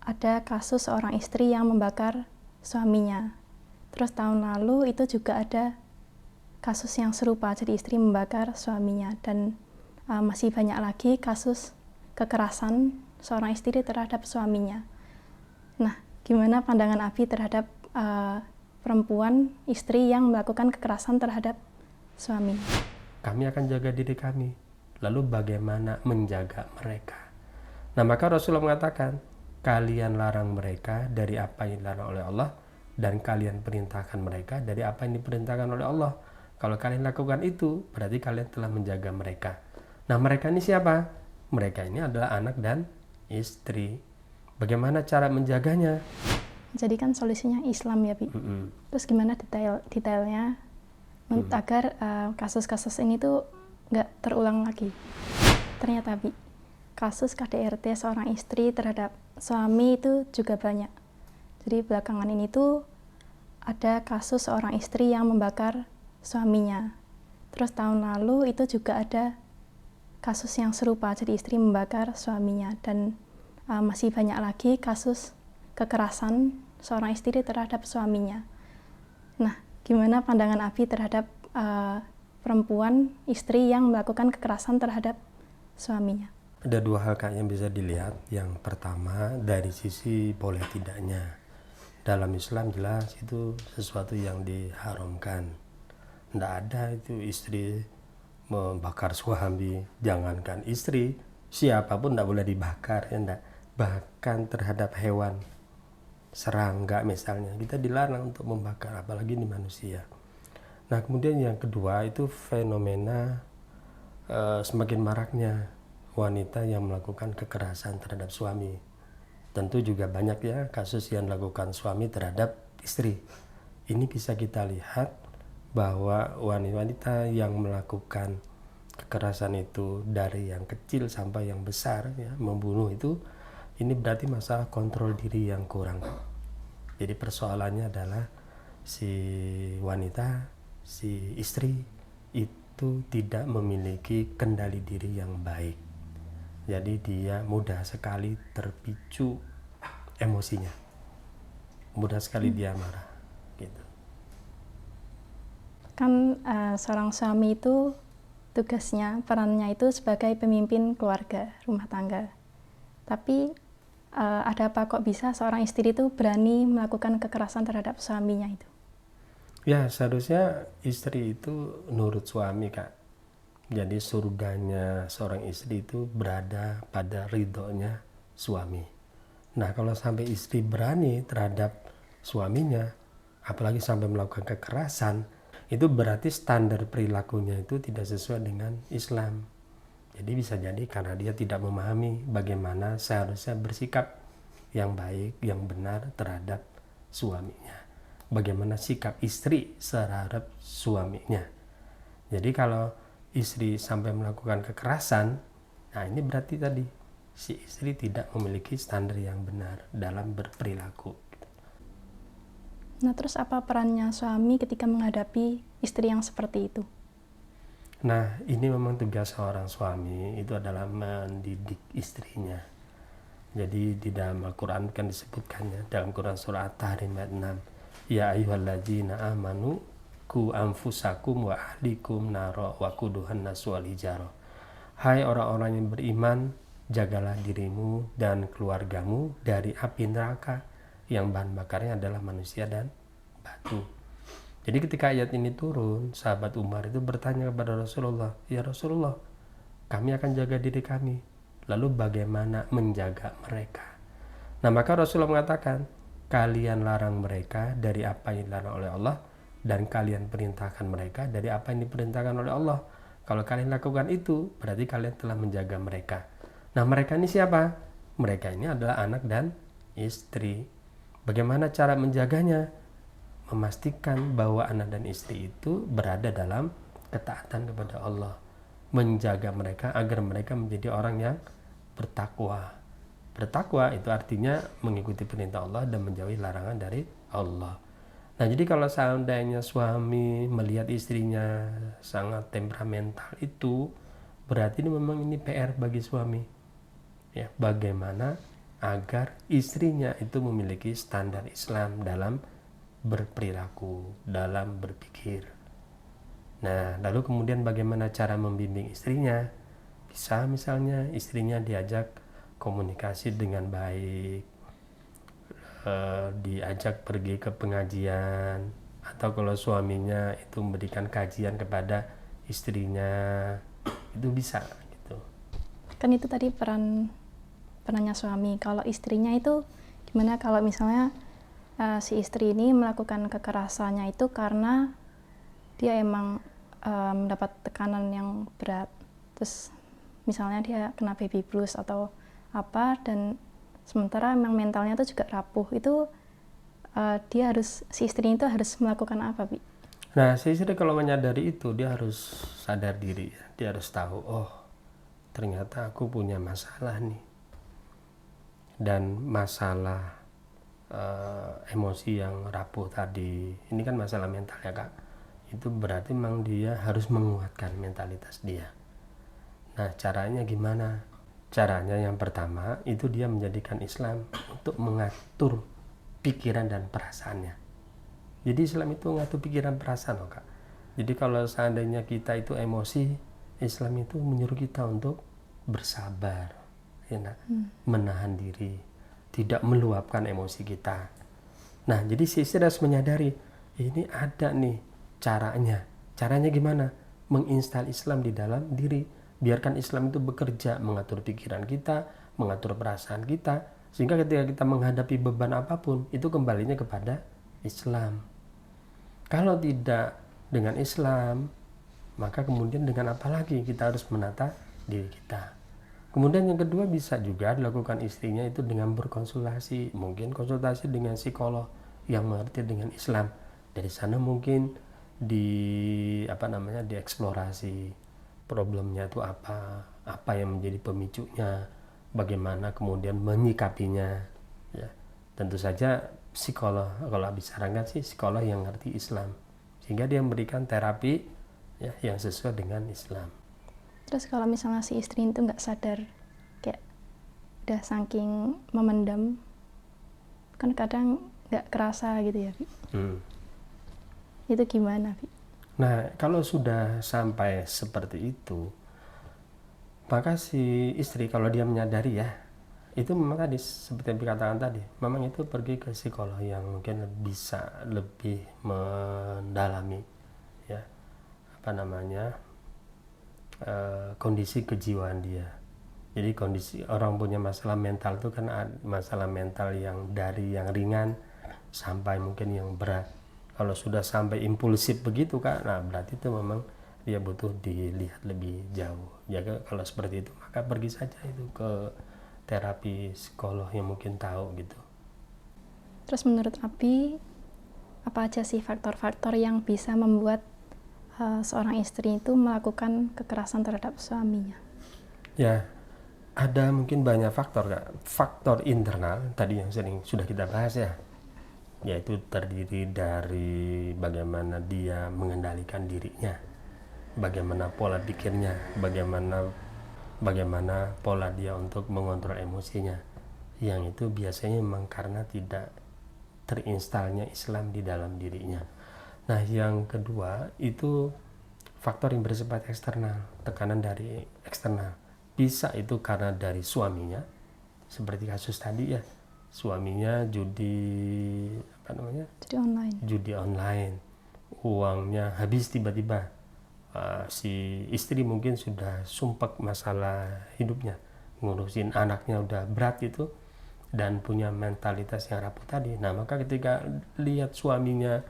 ada kasus seorang istri yang membakar suaminya. Terus tahun lalu itu juga ada kasus yang serupa, jadi istri membakar suaminya. Dan masih banyak lagi kasus kekerasan seorang istri terhadap suaminya. Nah, gimana pandangan Abi terhadap perempuan istri yang melakukan kekerasan terhadap suami? Kami akan jaga diri kami, lalu bagaimana menjaga mereka? Nah, maka Rasulullah mengatakan, kalian larang mereka dari apa yang dilarang oleh Allah, dan kalian perintahkan mereka dari apa yang diperintahkan oleh Allah. Kalau kalian lakukan itu, berarti kalian telah menjaga mereka. Nah, mereka ini siapa? Mereka ini adalah anak dan istri. Bagaimana cara menjaganya? Jadi kan solusinya Islam ya, Bi. Terus gimana detailnya agar kasus-kasus ini tuh nggak terulang lagi? Ternyata, Bi, kasus KDRT seorang istri terhadap suami itu juga banyak. Jadi belakangan ini tuh ada kasus seorang istri yang membakar suaminya. Terus tahun lalu itu juga ada kasus yang serupa, jadi istri membakar suaminya. Dan masih banyak lagi kasus kekerasan seorang istri terhadap suaminya. Nah, gimana pandangan Abi terhadap perempuan istri yang melakukan kekerasan terhadap suaminya? Ada dua hal Kak yang bisa dilihat. Yang pertama dari sisi boleh tidaknya. Dalam Islam jelas itu sesuatu yang diharamkan. Tidak ada itu istri membakar suami. Jangankan istri, siapapun tidak boleh dibakar, ya enggak. Bahkan terhadap hewan, serangga misalnya, kita dilarang untuk membakar, apalagi di manusia. Nah, kemudian yang kedua itu fenomena semakin maraknya wanita yang melakukan kekerasan terhadap suami. Tentu juga banyak ya kasus yang dilakukan suami terhadap istri. Ini bisa kita lihat bahwa wanita yang melakukan kekerasan itu dari yang kecil sampai yang besar, ya, membunuh itu, ini berarti masalah kontrol diri yang kurang. Jadi persoalannya adalah si wanita, si istri itu tidak memiliki kendali diri yang baik. Jadi dia mudah sekali terpicu emosinya, mudah sekali dia marah gitu. Kan seorang suami itu tugasnya, perannya itu sebagai pemimpin keluarga, rumah tangga. Tapi ada apa kok bisa seorang istri itu berani melakukan kekerasan terhadap suaminya itu? Ya, seharusnya istri itu nurut suami, Kak. Jadi surganya seorang istri itu berada pada ridhonya suami. Nah, kalau sampai istri berani terhadap suaminya, apalagi sampai melakukan kekerasan, itu berarti standar perilakunya itu tidak sesuai dengan Islam. Jadi bisa jadi karena dia tidak memahami bagaimana seharusnya bersikap yang baik, yang benar terhadap suaminya. Bagaimana sikap istri terhadap suaminya. Jadi kalau istri sampai melakukan kekerasan, nah ini berarti tadi si istri tidak memiliki standar yang benar dalam berperilaku. Nah, terus apa perannya suami ketika menghadapi istri yang seperti itu? Nah, ini memang tugas seorang suami itu adalah mendidik istrinya. Jadi di dalam Al-Quran kan disebutkannya dalam Quran surah At-Tahrim ayat 6, ya ayyuhalladzina amanu ku anfusakum wa ahlikum naro wa kuduhan nasu wal hijarah. Hai orang-orang yang beriman, jagalah dirimu dan keluargamu dari api neraka yang bahan bakarnya adalah manusia dan batu. Jadi ketika ayat ini turun, sahabat Umar itu bertanya kepada Rasulullah, ya Rasulullah, kami akan jaga diri kami, lalu bagaimana menjaga mereka? Nah, maka Rasulullah mengatakan, kalian larang mereka dari apa yang dilarang oleh Allah, dan kalian perintahkan mereka dari apa yang diperintahkan oleh Allah. Kalau kalian lakukan itu, berarti kalian telah menjaga mereka. Nah, mereka ini siapa? Mereka ini adalah anak dan istri. Bagaimana cara menjaganya? Memastikan bahwa anak dan istri itu berada dalam ketaatan kepada Allah. Menjaga mereka agar mereka menjadi orang yang bertakwa. Bertakwa itu artinya mengikuti perintah Allah dan menjauhi larangan dari Allah. Nah, jadi kalau seandainya suami melihat istrinya sangat temperamental itu, berarti ini memang ini PR bagi suami. Ya, bagaimana agar istrinya itu memiliki standar Islam dalam berperilaku, dalam berpikir. Nah, lalu kemudian bagaimana cara membimbing istrinya? Bisa misalnya istrinya diajak komunikasi dengan baik, diajak pergi ke pengajian, atau kalau suaminya itu memberikan kajian kepada istrinya, itu bisa gitu. Kan itu tadi perannya suami. Kalau istrinya itu gimana kalau misalnya si istri ini melakukan kekerasannya itu karena dia emang mendapat tekanan yang berat, terus misalnya dia kena baby blues atau apa, dan sementara emang mentalnya tuh juga rapuh, itu si istri itu harus melakukan apa, Bi? Nah, si istri kalau menyadari itu, dia harus sadar diri, dia harus tahu, oh ternyata aku punya masalah nih, dan masalah emosi yang rapuh tadi, ini kan masalah mental ya Kak, itu berarti memang dia harus menguatkan mentalitas dia. Nah, caranya gimana? Caranya yang pertama itu dia menjadikan Islam untuk mengatur pikiran dan perasaannya. Jadi Islam itu mengatur pikiran perasaan loh Kak. Jadi kalau seandainya kita itu emosi, Islam itu menyuruh kita untuk bersabar, ya nak? Menahan diri, tidak meluapkan emosi kita. Nah, jadi si istri harus menyadari, ini ada nih caranya. Caranya gimana? Menginstal Islam di dalam diri. Biarkan Islam itu bekerja, mengatur pikiran kita, mengatur perasaan kita, sehingga ketika kita menghadapi beban apapun, itu kembalinya kepada Islam. Kalau tidak dengan Islam, maka kemudian dengan apa lagi kita harus menata diri kita. Kemudian yang kedua bisa juga dilakukan istrinya itu dengan berkonsultasi, mungkin konsultasi dengan psikolog yang mengerti dengan Islam. Dari sana mungkin dieksplorasi problemnya itu apa yang menjadi pemicunya, bagaimana kemudian menyikapinya. Ya, tentu saja psikolog, kalau disarankan sih psikolog yang ngerti Islam, sehingga dia memberikan terapi ya yang sesuai dengan Islam. Terus kalau misalnya si istri itu nggak sadar, kayak udah saking memendam, kan kadang nggak kerasa gitu ya, Bi. Itu gimana, Bi? Nah, kalau sudah sampai seperti itu, maka si istri kalau dia menyadari ya, itu memang tadi seperti yang dikatakan tadi, memang itu pergi ke psikolog yang mungkin bisa lebih mendalami ya kondisi kejiwaan dia. Jadi kondisi orang punya masalah mental itu kan masalah mental yang dari yang ringan sampai mungkin yang berat. Kalau sudah sampai impulsif begitu Kak, nah berarti itu memang dia butuh dilihat lebih jauh. Ya kalau seperti itu maka pergi saja itu ke terapi psikolog yang mungkin tahu gitu. Terus menurut Abi, apa aja sih faktor-faktor yang bisa membuat seorang istri itu melakukan kekerasan terhadap suaminya? Ya, ada mungkin banyak faktor Kak. Faktor internal tadi yang sering sudah kita bahas ya, yaitu terdiri dari bagaimana dia mengendalikan dirinya, bagaimana pola pikirnya, bagaimana pola dia untuk mengontrol emosinya, yang itu biasanya memang karena tidak terinstalnya Islam di dalam dirinya. Nah, yang kedua itu faktor yang bersifat eksternal, tekanan dari eksternal. Bisa itu karena dari suaminya, seperti kasus tadi ya, suaminya judi online, uangnya habis tiba-tiba. Si istri mungkin sudah sumpek masalah hidupnya, ngurusin anaknya udah berat itu, dan punya mentalitas yang rapuh tadi. Nah, maka ketika lihat suaminya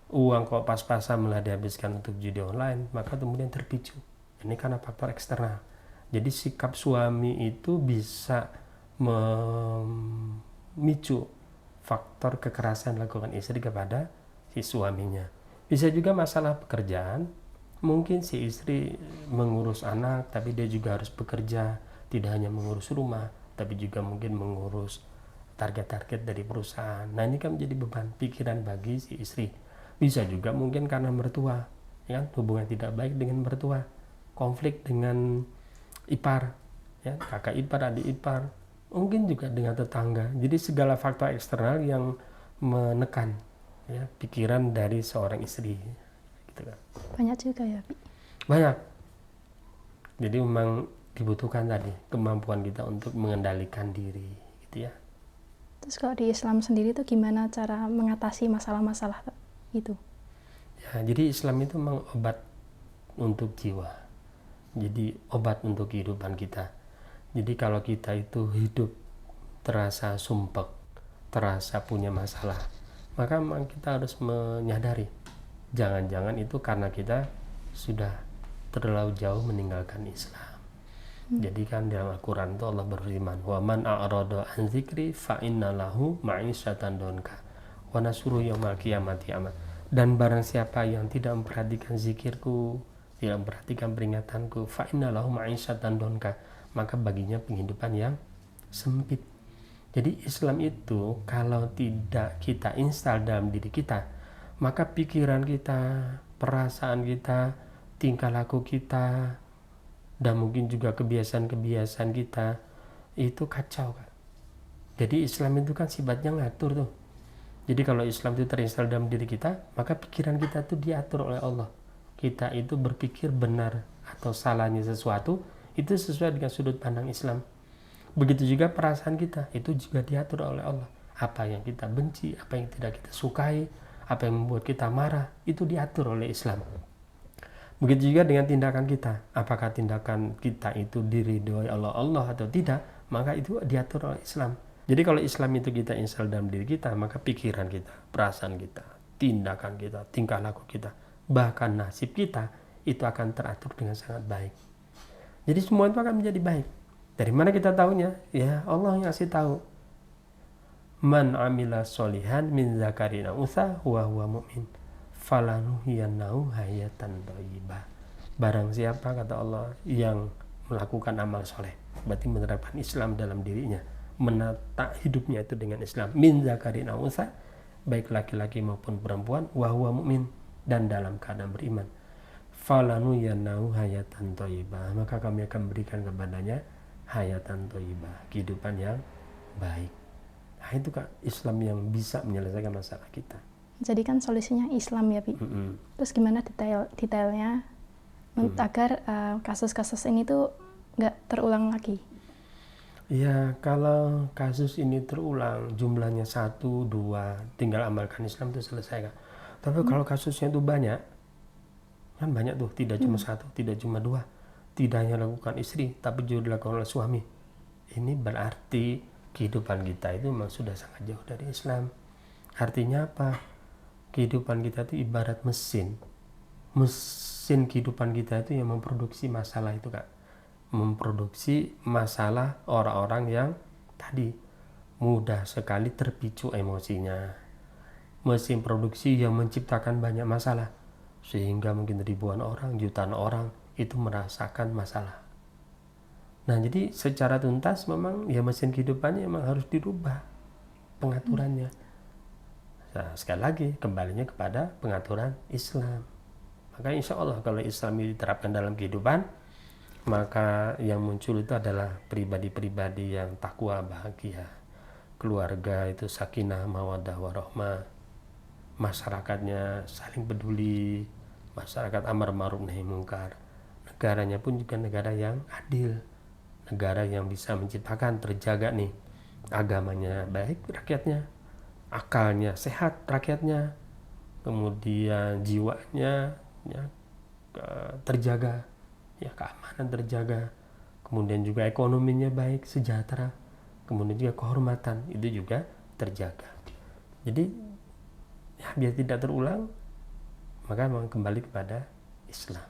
uang kok pas-pasan malah dihabiskan untuk judi online, maka kemudian terpicu. Ini karena faktor eksternal. Jadi sikap suami itu bisa memicu faktor kekerasan dilakukan istri kepada si suaminya. Bisa juga masalah pekerjaan, mungkin si istri mengurus anak tapi dia juga harus bekerja, tidak hanya mengurus rumah tapi juga mungkin mengurus target-target dari perusahaan. Nah, ini kan menjadi beban pikiran bagi si istri. Bisa juga mungkin karena mertua, ya kan, hubungan tidak baik dengan mertua, konflik dengan ipar, ya, kakak ipar, adik ipar, mungkin juga dengan tetangga. Jadi segala faktor eksternal yang menekan ya pikiran dari seorang istri gitu kan. Banyak juga ya, Bi. Banyak. Jadi memang dibutuhkan tadi kemampuan kita untuk mengendalikan diri gitu ya. Terus kalau di Islam sendiri tuh gimana cara mengatasi masalah-masalah itu? Ya, jadi Islam itu memang obat untuk jiwa. Jadi obat untuk kehidupan kita. Jadi kalau kita itu hidup terasa sumpek, terasa punya masalah, maka memang kita harus menyadari jangan-jangan itu karena kita sudah terlalu jauh meninggalkan Islam. Jadi kan dalam Al-Quran itu Allah berfirman, wa man a'rada an dzikri fa inna lahu ma'isyatan donka wa nasruhu yaumil qiyamati ama. Dan barang siapa yang tidak memperhatikan zikirku, tidak memperhatikan peringatanku, fa inna lahu ma'isyatan donka, maka baginya penghidupan yang sempit. Jadi Islam itu kalau tidak kita install dalam diri kita, maka pikiran kita, perasaan kita, tingkah laku kita, dan mungkin juga kebiasaan-kebiasaan kita itu kacau kan. Jadi Islam itu kan sifatnya ngatur tuh. Jadi kalau Islam itu terinstall dalam diri kita, maka pikiran kita tuh diatur oleh Allah. Kita itu berpikir benar atau salahnya sesuatu itu sesuai dengan sudut pandang Islam. Begitu juga perasaan kita itu juga diatur oleh Allah. Apa yang kita benci, apa yang tidak kita sukai, apa yang membuat kita marah, itu diatur oleh Islam. Begitu juga dengan tindakan kita. Apakah tindakan kita itu diridhoi Allah atau tidak, maka itu diatur oleh Islam. Jadi kalau Islam itu kita install dalam diri kita, maka pikiran kita, perasaan kita, tindakan kita, tingkah laku kita, bahkan nasib kita itu akan teratur dengan sangat baik. Jadi semua itu akan menjadi baik. Dari mana kita tahunya? Ya Allah yang ngasih tahu. Man amila solihan min zakarin aw untha wa huwa mu'min falanuhyiyannahu hayatan thayyibah. Barang siapa, kata Allah, yang melakukan amal soleh, berarti menerapkan Islam dalam dirinya, menata hidupnya itu dengan Islam, min zakarin aw untha, baik laki-laki maupun perempuan, wa huwa mu'min, dan dalam keadaan beriman, falanuhyiyannahu hayatan thayyibah, maka kami akan berikan kepadanya hayatan thayyibah, kehidupan yang baik. Nah itu Kak, Islam yang bisa menyelesaikan masalah kita. Jadi kan solusinya Islam ya, Bi. Terus gimana detailnya agar kasus-kasus ini tuh nggak terulang lagi? Ya, kalau kasus ini terulang, jumlahnya 1, 2, tinggal amalkan Islam itu selesai Kak. Tapi kalau kasusnya itu banyak, kan banyak tuh, tidak cuma 1, tidak cuma 2, tidak hanya lakukan istri, tapi juga dilakukan oleh suami. Ini berarti kehidupan kita itu memang sudah sangat jauh dari Islam. Artinya apa? Kehidupan kita itu ibarat mesin kehidupan kita itu yang memproduksi masalah itu Kak, memproduksi masalah orang-orang yang tadi mudah sekali terpicu emosinya, mesin produksi yang menciptakan banyak masalah sehingga mungkin ribuan orang, jutaan orang itu merasakan masalah. Nah jadi secara tuntas memang ya mesin kehidupannya memang harus dirubah pengaturannya. Nah, sekali lagi kembalinya kepada pengaturan Islam. Maka insya Allah kalau Islam ini diterapkan dalam kehidupan, maka yang muncul itu adalah pribadi-pribadi yang takwa, bahagia, keluarga itu sakinah, mawaddah, warahmah, masyarakatnya saling peduli, masyarakat amar ma'ruf nahi mungkar, negaranya pun juga negara yang adil, negara yang bisa menciptakan terjaga nih agamanya baik rakyatnya, akalnya sehat rakyatnya, kemudian jiwanya ya, terjaga, ya keamanan terjaga, kemudian juga ekonominya baik, sejahtera, kemudian juga kehormatan itu juga terjaga. Jadi ya, biar tidak terulang, maka memang kembali kepada Islam.